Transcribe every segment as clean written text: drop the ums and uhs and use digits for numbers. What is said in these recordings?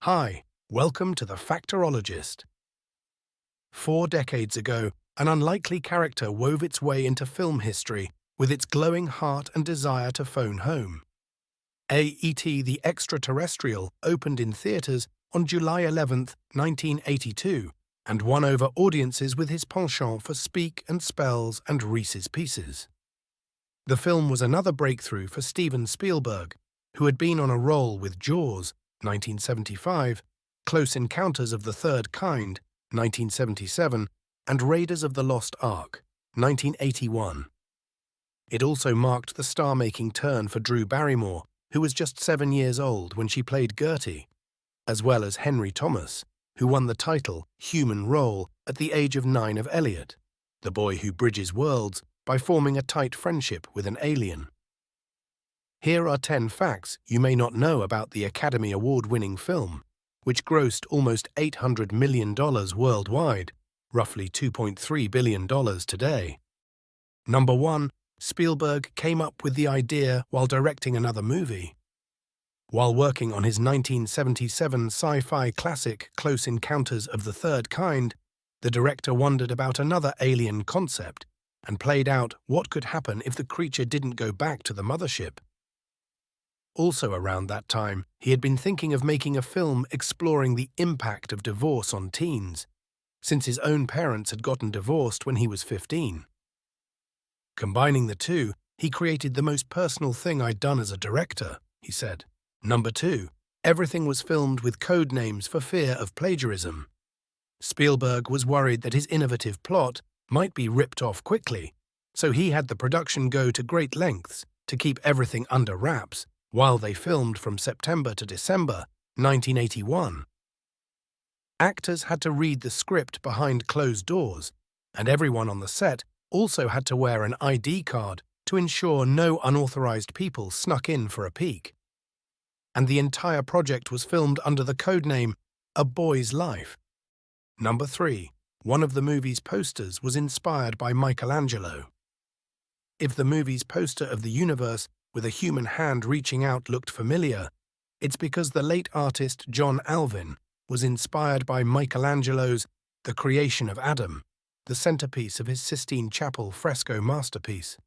Hi, welcome to the Factorologist. 4 decades ago, an unlikely character wove its way into film history with its glowing heart and desire to phone home. A.E.T. the Extraterrestrial opened in theaters on July 11, 1982, and won over audiences with his penchant for Speak and Spells and Reese's Pieces. The film was another breakthrough for Steven Spielberg, who had been on a roll with Jaws, 1975, Close Encounters of the Third Kind, 1977, and Raiders of the Lost Ark, 1981. It also marked the star-making turn for Drew Barrymore, who was just 7 years old when she played Gertie, as well as Henry Thomas, who won the title Human Role at the age of 9 of Elliot, the boy who bridges worlds by forming a tight friendship with an alien. Here are 10 facts you may not know about the Academy Award-winning film, which grossed almost $800 million worldwide, roughly $2.3 billion today. Number 1. Spielberg came up with the idea while directing another movie. While working on his 1977 sci-fi classic Close Encounters of the Third Kind, the director wondered about another alien concept and played out what could happen if the creature didn't go back to the mothership. Also around that time, he had been thinking of making a film exploring the impact of divorce on teens, since his own parents had gotten divorced when he was 15. Combining the two, he created the most personal thing I'd done as a director, he said. Number 2. Everything was filmed with code names for fear of plagiarism. Spielberg was worried that his innovative plot might be ripped off quickly, so he had the production go to great lengths to keep everything under wraps while they filmed from September to December 1981. Actors had to read the script behind closed doors, and everyone on the set also had to wear an ID card to ensure no unauthorized people snuck in for a peek. And the entire project was filmed under the codename A Boy's Life. Number 3. One of the movie's posters was inspired by Michelangelo. If the movie's poster of the universe with a human hand reaching out looked familiar, it's because the late artist John Alvin was inspired by Michelangelo's The Creation of Adam, the centerpiece of his Sistine Chapel fresco masterpiece.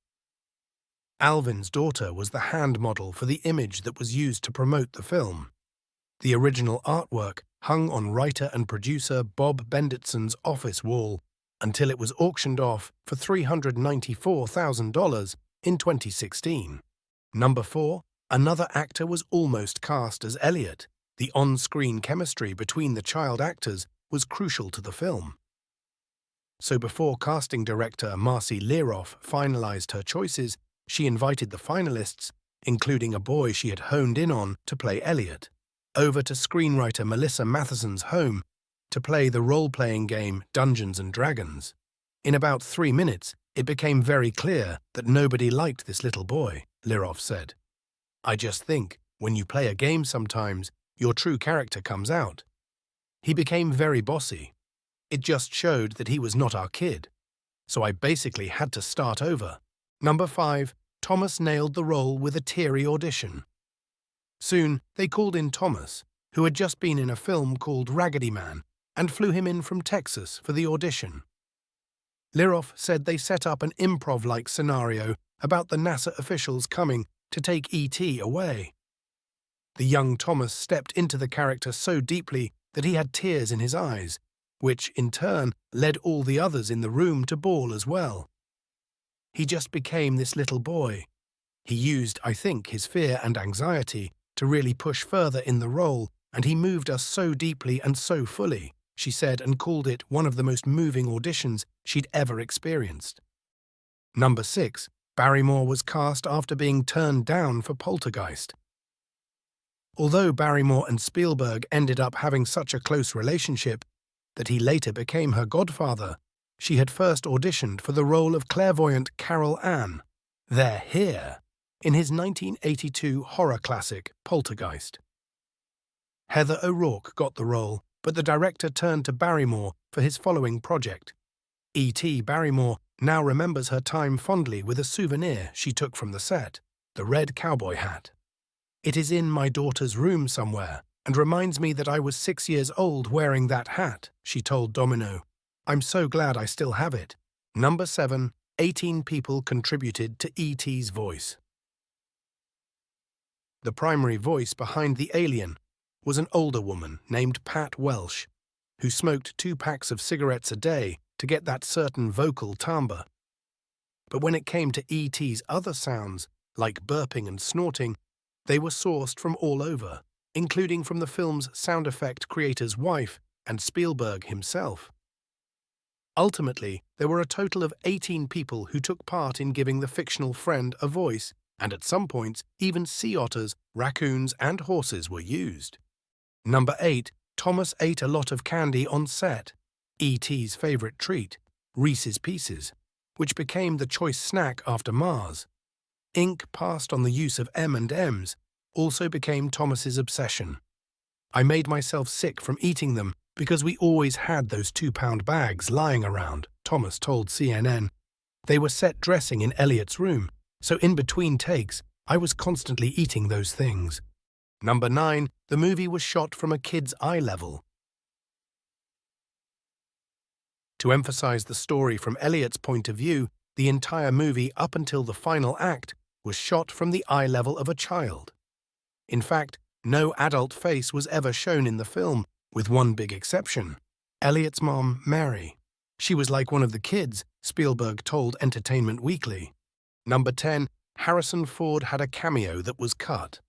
Alvin's daughter was the hand model for the image that was used to promote the film. The original artwork hung on writer and producer Bob Benditson's office wall until it was auctioned off for $394,000 in 2016. Number 4. Another actor was almost cast as Elliot. The on-screen chemistry between the child actors was crucial to the film. So before casting director Marcy Leroff finalized her choices, she invited the finalists, including a boy she had honed in on to play Elliot, over to screenwriter Melissa Matheson's home to play the role-playing game Dungeons & Dragons. In about 3 minutes, it became very clear that nobody liked this little boy, Leroff said. I just think, when you play a game sometimes, your true character comes out. He became very bossy. It just showed that he was not our kid. So I basically had to start over. Number 5. Thomas nailed the role with a teary audition. Soon, they called in Thomas, who had just been in a film called Raggedy Man, and flew him in from Texas for the audition. Leroff said they set up an improv-like scenario about the NASA officials coming to take E.T. away. The young Thomas stepped into the character so deeply that he had tears in his eyes, which, in turn, led all the others in the room to bawl as well. He just became this little boy. He used, I think, his fear and anxiety to really push further in the role, and he moved us so deeply and so fully, she said, and called it one of the most moving auditions she'd ever experienced. Number 6. Barrymore was cast after being turned down for Poltergeist. Although Barrymore and Spielberg ended up having such a close relationship that he later became her godfather, she had first auditioned for the role of clairvoyant Carol Ann, "They're Here," in his 1982 horror classic Poltergeist. Heather O'Rourke got the role, but the director turned to Barrymore for his following project. E.T. Barrymore now remembers her time fondly with a souvenir she took from the set, the red cowboy hat. "It is in my daughter's room somewhere, and reminds me that I was 6 years old wearing that hat, she told Domino. I'm so glad I still have it. Number 7. 18 people contributed to E.T.'s voice. The primary voice behind the alien was an older woman named Pat Welsh, who smoked 2 packs of cigarettes a day to get that certain vocal timbre. But when it came to E.T.'s other sounds, like burping and snorting, they were sourced from all over, including from the film's sound effect creator's wife and Spielberg himself. Ultimately, there were a total of 18 people who took part in giving the fictional friend a voice, and at some points, even sea otters, raccoons, and horses were used. Number 8. Thomas ate a lot of candy on set. E.T.'s favorite treat, Reese's Pieces, which became the choice snack after Mars. Ink passed on the use of M&Ms also became Thomas's obsession. I made myself sick from eating them because we always had those 2-pound bags lying around, Thomas told CNN. They were set dressing in Elliot's room, so in between takes, I was constantly eating those things. Number 9. The movie was shot from a kid's eye level. To emphasize the story from Elliot's point of view, the entire movie up until the final act was shot from the eye level of a child. In fact, no adult face was ever shown in the film, with one big exception: Elliot's mom, Mary. She was like one of the kids, Spielberg told Entertainment Weekly. Number 10. Harrison Ford had a cameo that was cut.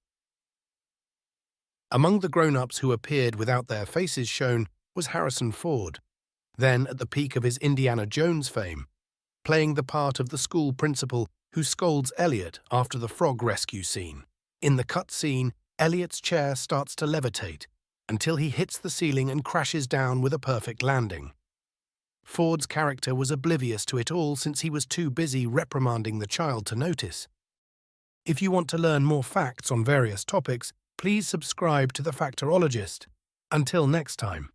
Among the grown-ups who appeared without their faces shown was Harrison Ford, then at the peak of his Indiana Jones fame, playing the part of the school principal who scolds Elliot after the frog rescue scene. In the cut scene, Elliot's chair starts to levitate until he hits the ceiling and crashes down with a perfect landing. Ford's character was oblivious to it all since he was too busy reprimanding the child to notice. If you want to learn more facts on various topics, please subscribe to The Factorologist. Until next time.